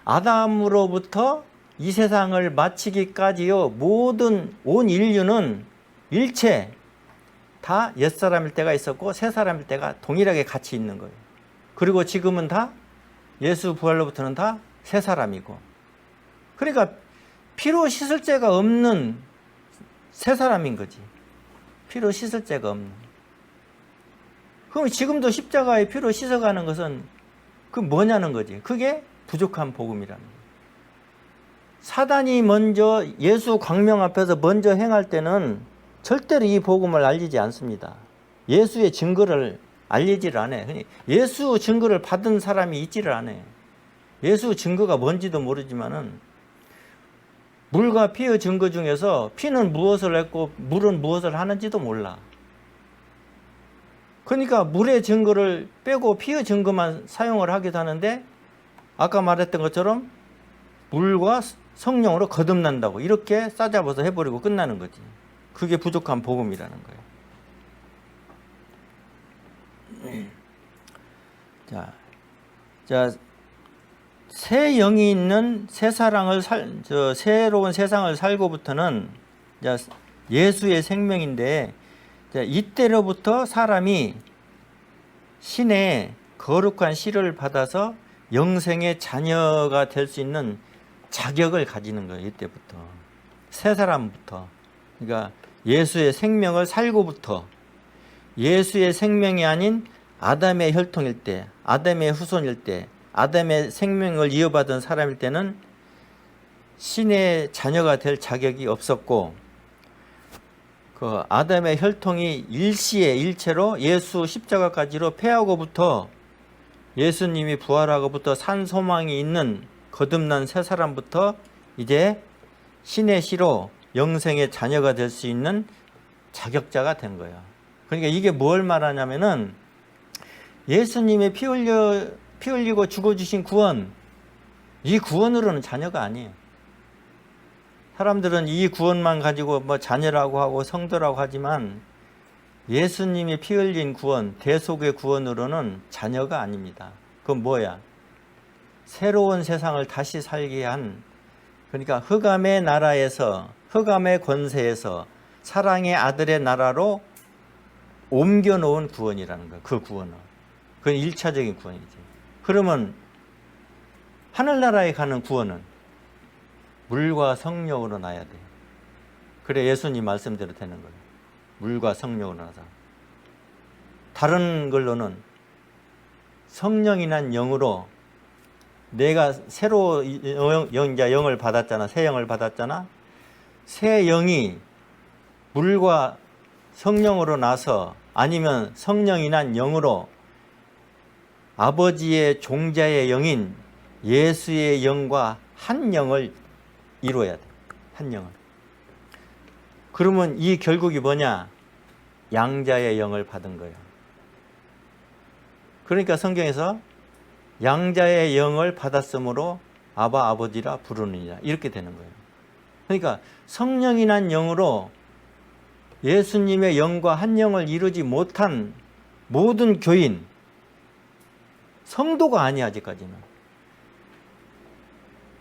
아담으로부터 이 세상을 마치기까지요, 모든 온 인류는 일체 다 옛사람일 때가 있었고 새 사람일 때가 동일하게 같이 있는 거예요. 그리고 지금은 다 예수 부활로부터는 다 새 사람이고, 그러니까 피로 씻을 죄가 없는 새 사람인 거지. 피로 씻을 죄가 없는. 그럼 지금도 십자가의 피로 씻어가는 것은 그 뭐냐는 거지. 그게 부족한 복음이라는 거예요. 사단이 먼저 예수 광명 앞에서 먼저 행할 때는 절대로 이 복음을 알리지 않습니다. 예수의 증거를 알리지를 않아요. 예수 증거를 받은 사람이 있지를 않아요. 예수 증거가 뭔지도 모르지만은 물과 피의 증거 중에서 피는 무엇을 했고 물은 무엇을 하는지도 몰라. 그러니까 물의 증거를 빼고 피의 증거만 사용을 하기도 하는데, 아까 말했던 것처럼 물과 성령으로 거듭난다고 이렇게 싸잡아서 해버리고 끝나는 거지. 그게 부족한 복음이라는 거예요. 자, 새 영이 있는 새로운 세상을 살고부터는 예수의 생명인데, 이때로부터 사람이 신의 거룩한 씨를 받아서 영생의 자녀가 될 수 있는 자격을 가지는 거예요. 이때부터 새 사람부터. 그러니까 예수의 생명을 살고부터, 예수의 생명이 아닌 아담의 혈통일 때, 아담의 후손일 때, 아담의 생명을 이어받은 사람일 때는 신의 자녀가 될 자격이 없었고, 그 아담의 혈통이 일시에 일체로 예수 십자가까지로 패하고부터, 예수님이 부활하고부터 산 소망이 있는 거듭난 새 사람부터 이제 신의 씨로 영생의 자녀가 될 수 있는 자격자가 된 거예요. 그러니까 이게 뭘 말하냐면은, 예수님의 피 흘리고 죽어주신 구원, 이 구원으로는 자녀가 아니에요. 사람들은 이 구원만 가지고 뭐 자녀라고 하고 성도라고 하지만, 예수님이 피 흘린 구원, 대속의 구원으로는 자녀가 아닙니다. 그건 뭐야? 새로운 세상을 다시 살게 한, 그러니까 흑암의 나라에서, 흑암의 권세에서 사랑의 아들의 나라로 옮겨놓은 구원이라는 거예요. 그 구원은. 그건 1차적인 구원이지. 그러면 하늘나라에 가는 구원은 물과 성령으로 나야 돼. 그래 예수님 말씀대로 되는 거예요. 물과 성령으로 나서. 다른 걸로는 성령이 난 영으로, 내가 새로 영을 받았잖아. 새 영을 받았잖아. 새 영이 물과 성령으로 나서, 아니면 성령이 난 영으로 아버지의 종자의 영인 예수의 영과 한 영을 이루어야 돼. 한 영을. 그러면 이 결국이 뭐냐? 양자의 영을 받은 거예요. 그러니까 성경에서 양자의 영을 받았으므로 아바 아버지라 부르느니라 이렇게 되는 거예요. 그러니까 성령이 난 영으로 예수님의 영과 한 영을 이루지 못한 모든 교인, 성도가 아니야. 아직까지는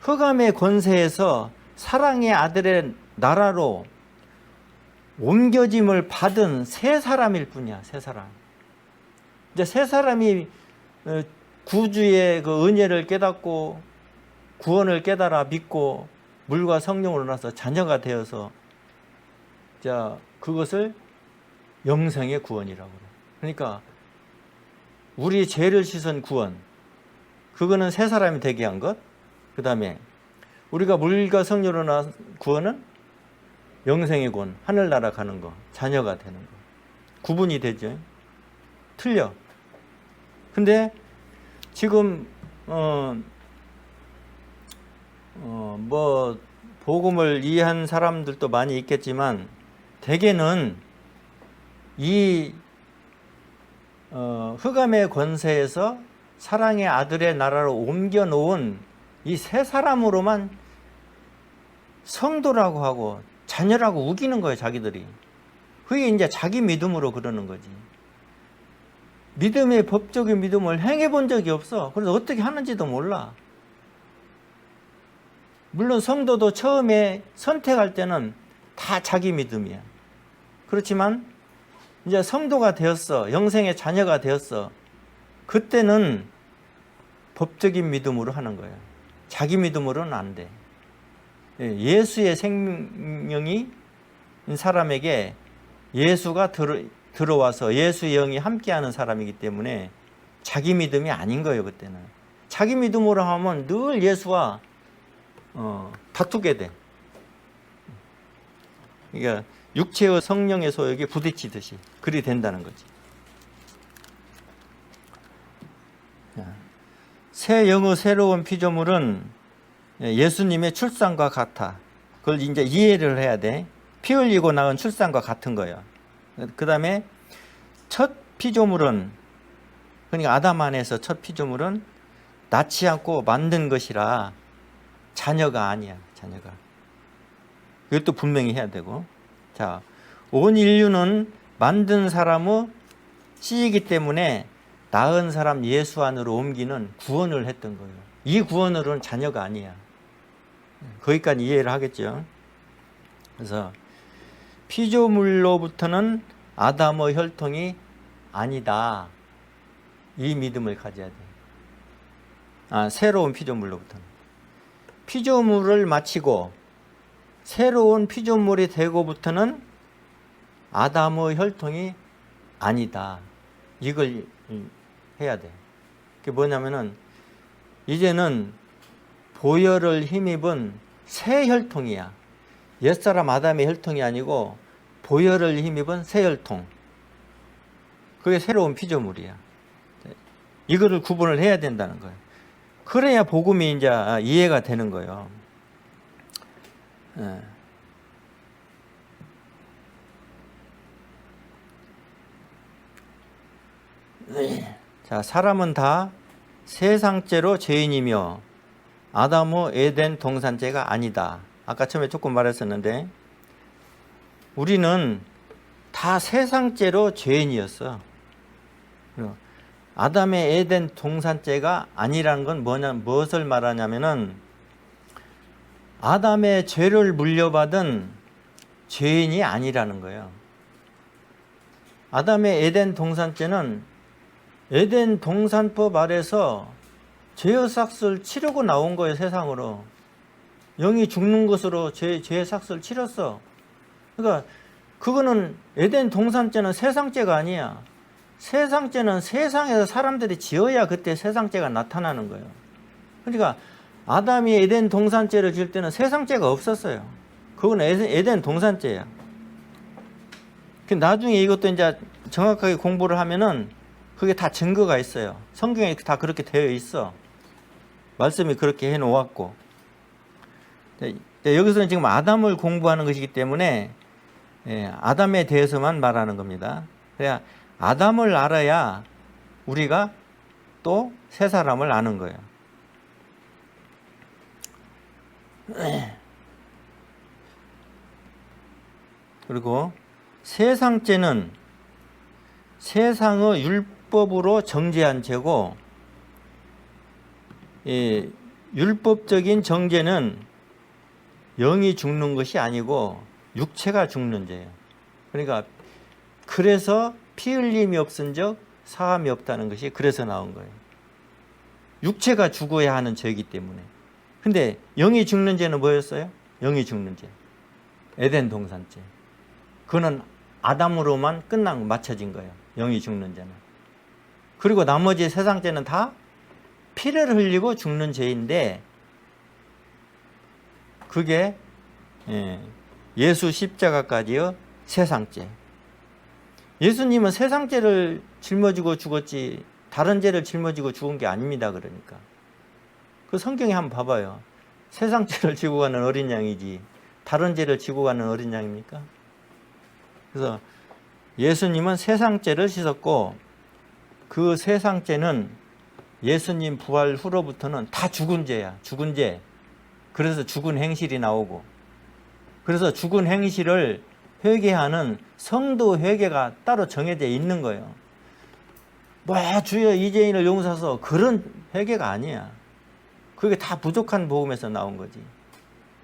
흑암의 권세에서 사랑의 아들의 나라로 옮겨짐을 받은 새 사람일 뿐이야. 새 사람. 이제 새 사람이 구주의 그 은혜를 깨닫고 구원을 깨달아 믿고 물과 성령으로 나서 자녀가 되어서, 자, 그것을 영생의 구원이라고 그래. 그러니까 우리 죄를 씻은 구원, 그거는 새 사람이 되게 한 것. 그 다음에 우리가 물과 성령으로 나온 구원은 영생의 구원, 하늘나라 가는 거, 자녀가 되는 거. 구분이 되죠. 틀려. 근데 지금 뭐 복음을 이해한 사람들도 많이 있겠지만 대개는 이 흑암의 권세에서 사랑의 아들의 나라로 옮겨 놓은 이 세 사람으로만 성도라고 하고 자녀라고 우기는 거예요, 자기들이. 그게 이제 자기 믿음으로 그러는 거지. 믿음의 법적인 믿음을 행해 본 적이 없어. 그래서 어떻게 하는지도 몰라. 물론 성도도 처음에 선택할 때는 다 자기 믿음이야. 그렇지만 이제 성도가 되었어. 영생의 자녀가 되었어. 그때는 법적인 믿음으로 하는 거예요. 자기 믿음으로는 안 돼. 예수의 생명이 사람에게 예수가 들어와서 예수의 영이 함께하는 사람이기 때문에 자기 믿음이 아닌 거예요. 그때는 자기 믿음으로 하면 늘 예수와 다투게 돼. 그러니까 육체와 성령의 소욕이 부딪히듯이 그리 된다는 거지. 새 영의 새로운 피조물은 예수님의 출산과 같아. 그걸 이제 이해를 해야 돼. 피 흘리고 낳은 출산과 같은 거예요. 그 다음에 첫 피조물은, 그러니까 아담 안에서 첫 피조물은 낳지 않고 만든 것이라 자녀가 아니야. 자녀가. 이것도 분명히 해야 되고. 자, 온 인류는 만든 사람의 씨이기 때문에 낳은 사람 예수 안으로 옮기는 구원을 했던 거예요. 이 구원으로는 자녀가 아니야. 거기까지 이해를 하겠죠. 그래서 피조물로부터는 아담의 혈통이 아니다. 이 믿음을 가져야 돼. 새로운 피조물로부터는. 피조물을 마치고 새로운 피조물이 되고부터는 아담의 혈통이 아니다. 이걸 해야 돼. 그게 뭐냐면은 이제는 보혈을 힘입은 새 혈통이야. 옛사람 아담의 혈통이 아니고 보혈을 힘입은 새 혈통. 그게 새로운 피조물이야. 이거를 구분을 해야 된다는 거예요. 그래야 복음이 이제 이해가 되는 거예요. 자, 사람은 다 세상죄로 죄인이며 아담의 에덴 동산죄가 아니다. 아까 처음에 조금 말했었는데 우리는 다 세상죄로 죄인이었어. 아담의 에덴 동산죄가 아니라는 건 무엇을 말하냐면은 아담의 죄를 물려받은 죄인이 아니라는 거예요. 아담의 에덴 동산죄는 에덴 동산법 아래서 죄의 삭스를 치르고 나온 거예요. 세상으로. 영이 죽는 것으로 죄의 삭스를 치렀어. 그러니까 그거는 에덴 동산죄는 세상죄가 아니야. 세상죄는 세상에서 사람들이 지어야 그때 세상죄가 나타나는 거예요. 그러니까 아담이 에덴 동산죄를 지을 때는 세상죄가 없었어요. 그건 에덴 동산죄야. 나중에 이것도 이제 정확하게 공부를 하면은 그게 다 증거가 있어요. 성경에 다 그렇게 되어 있어. 말씀이 그렇게 해놓았고. 여기서는 지금 아담을 공부하는 것이기 때문에 아담에 대해서만 말하는 겁니다. 그래야 아담을 알아야 우리가 또 새 사람을 아는 거예요. 그리고 세상죄는 세상의 율법으로 정죄한 죄고, 율법적인 정죄는 영이 죽는 것이 아니고 육체가 죽는 죄예요. 그러니까 그래서 피 흘림이 없은즉 사함이 없다는 것이 그래서 나온 거예요. 육체가 죽어야 하는 죄이기 때문에. 근데 영이 죽는 죄는 뭐였어요? 영이 죽는 죄. 에덴 동산죄. 그거는 아담으로만 끝난 맞춰진 거예요. 영이 죽는 죄는. 그리고 나머지 세상 죄는 다 피를 흘리고 죽는 죄인데 그게 예수 십자가까지의 세상죄. 예수님은 세상죄를 짊어지고 죽었지 다른 죄를 짊어지고 죽은 게 아닙니다. 그러니까 그 성경에 한번 봐봐요. 세상죄를 지고 가는 어린 양이지 다른 죄를 지고 가는 어린 양입니까? 그래서 예수님은 세상죄를 씻었고 그 세상죄는 예수님 부활 후로부터는 다 죽은 죄야. 죽은 죄. 그래서 죽은 행실이 나오고 그래서 죽은 행실을 회개하는 성도 회개가 따로 정해져 있는 거예요. 뭐 주여 이 죄인을 용서하소 그런 회개가 아니야. 그게 다 부족한 복음에서 나온 거지.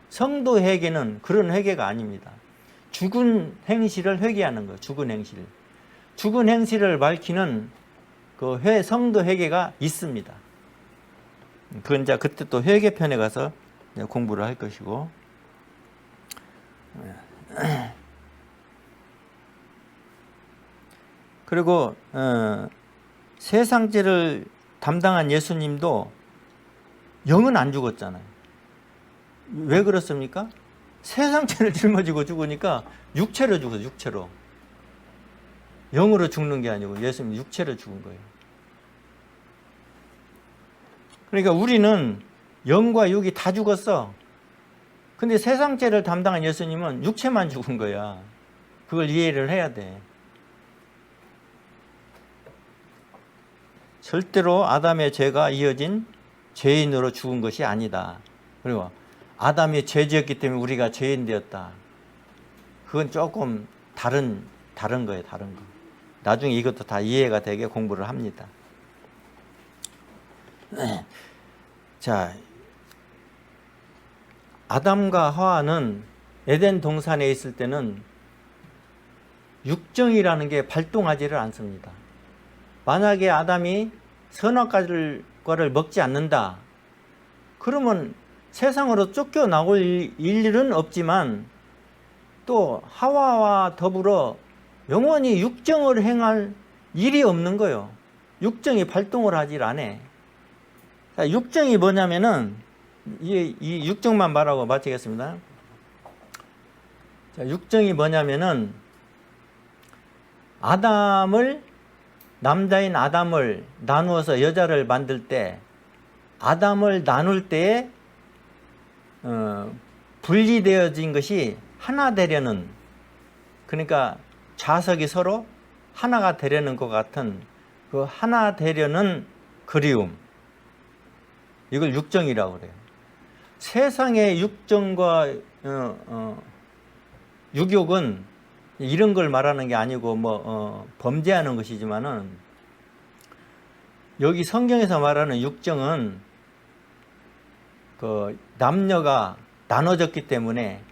성도 회개는 그런 회개가 아닙니다. 죽은 행실을 회개하는 거예요. 죽은 행실. 죽은 행실을 밝히는 그 성도 회개가 있습니다. 그건 이제 그때 또 회개편에 가서 공부를 할 것이고. 그리고 세상죄를 담당한 예수님도 영은 안 죽었잖아요. 왜 그렇습니까? 세상죄를 짊어지고 죽으니까 육체로 죽어요. 육체로. 영으로 죽는 게 아니고 예수님 육체로 죽은 거예요. 그러니까 우리는 영과 육이 다 죽었어. 근데 세상죄를 담당한 예수님은 육체만 죽은 거야. 그걸 이해를 해야 돼. 절대로 아담의 죄가 이어진 죄인으로 죽은 것이 아니다. 그리고 아담이 죄지었기 때문에 우리가 죄인 되었다. 그건 조금 다른 거예요. 다른 거. 나중에 이것도 다 이해가 되게 공부를 합니다. 자, 아담과 하와는 에덴 동산에 있을 때는 육정이라는 게 발동하지를 않습니다. 만약에 아담이 선악과를 먹지 않는다. 그러면 세상으로 쫓겨나올 일은 없지만 또 하와와 더불어 영원히 육정을 행할 일이 없는 거예요. 육정이 발동을 하질 않아. 자, 육정이 뭐냐면은 이 육정만 말하고 마치겠습니다. 자, 육정이 뭐냐면은 남자인 아담을 나누어서 여자를 만들 때 아담을 나눌 때에 분리되어진 것이 하나 되려는, 그러니까 좌석이 서로 하나가 되려는 것 같은 그 하나 되려는 그리움, 이걸 육정이라고 그래요. 세상의 육정과 육욕은 이런 걸 말하는 게 아니고 범죄하는 것이지만은, 여기 성경에서 말하는 육정은 그 남녀가 나눠졌기 때문에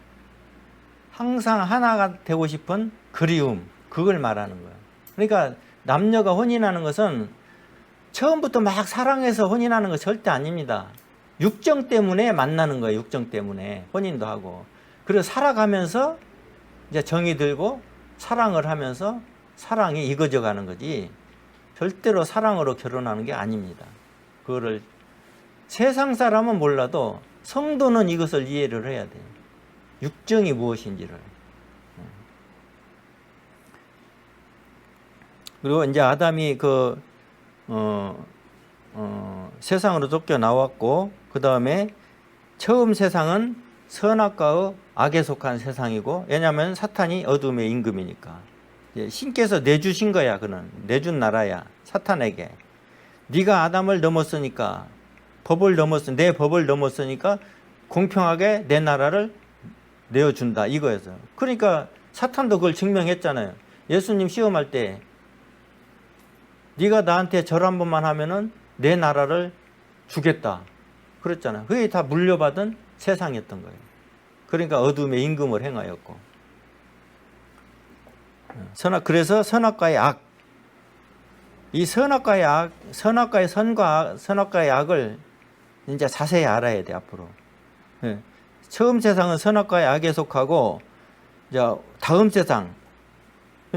항상 하나가 되고 싶은 그리움, 그걸 말하는 거예요. 그러니까 남녀가 혼인하는 것은 처음부터 막 사랑해서 혼인하는 거 절대 아닙니다. 육정 때문에 만나는 거예요. 육정 때문에 혼인도 하고, 그리고 살아가면서 이제 정이 들고 사랑을 하면서 사랑이 익어져 가는 거지, 절대로 사랑으로 결혼하는 게 아닙니다. 그거를 세상 사람은 몰라도 성도는 이것을 이해를 해야 돼요. 육정이 무엇인지를. 그리고 이제 아담이 세상으로 쫓겨나왔고, 그 다음에 처음 세상은 선악과의 악에 속한 세상이고, 왜냐하면 사탄이 어둠의 임금이니까. 신께서 내주신 거야. 그는 내준 나라야. 사탄에게 네가 아담을 넘었으니까, 내 법을 넘었으니까 공평하게 내 나라를 내어준다, 이거였어요. 그러니까 사탄도 그걸 증명했잖아요. 예수님 시험할 때 네가 나한테 절 한 번만 하면은 내 나라를 주겠다 그랬잖아요. 그게 다 물려받은 세상이었던 거예요. 그러니까 어둠의 임금을 행하였고, 그래서 선악과의 악, 이 선악과의 선과 선악과의 악을 이제 자세히 알아야 돼, 앞으로. 처음 세상은 선악과의 악에 속하고, 이제 다음 세상,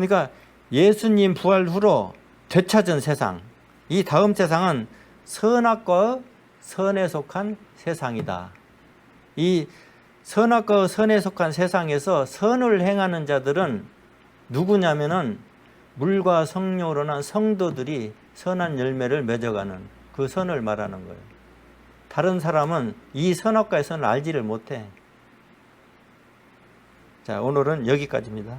그러니까 예수님 부활 후로 되찾은 세상, 이 다음 세상은 선악과 선에 속한 세상이다. 이 선악과 선에 속한 세상에서 선을 행하는 자들은 누구냐면은 물과 성령으로 난 성도들이 선한 열매를 맺어가는 그 선을 말하는 거예요. 다른 사람은 이 선악과의 선을 알지를 못해. 자, 오늘은 여기까지입니다.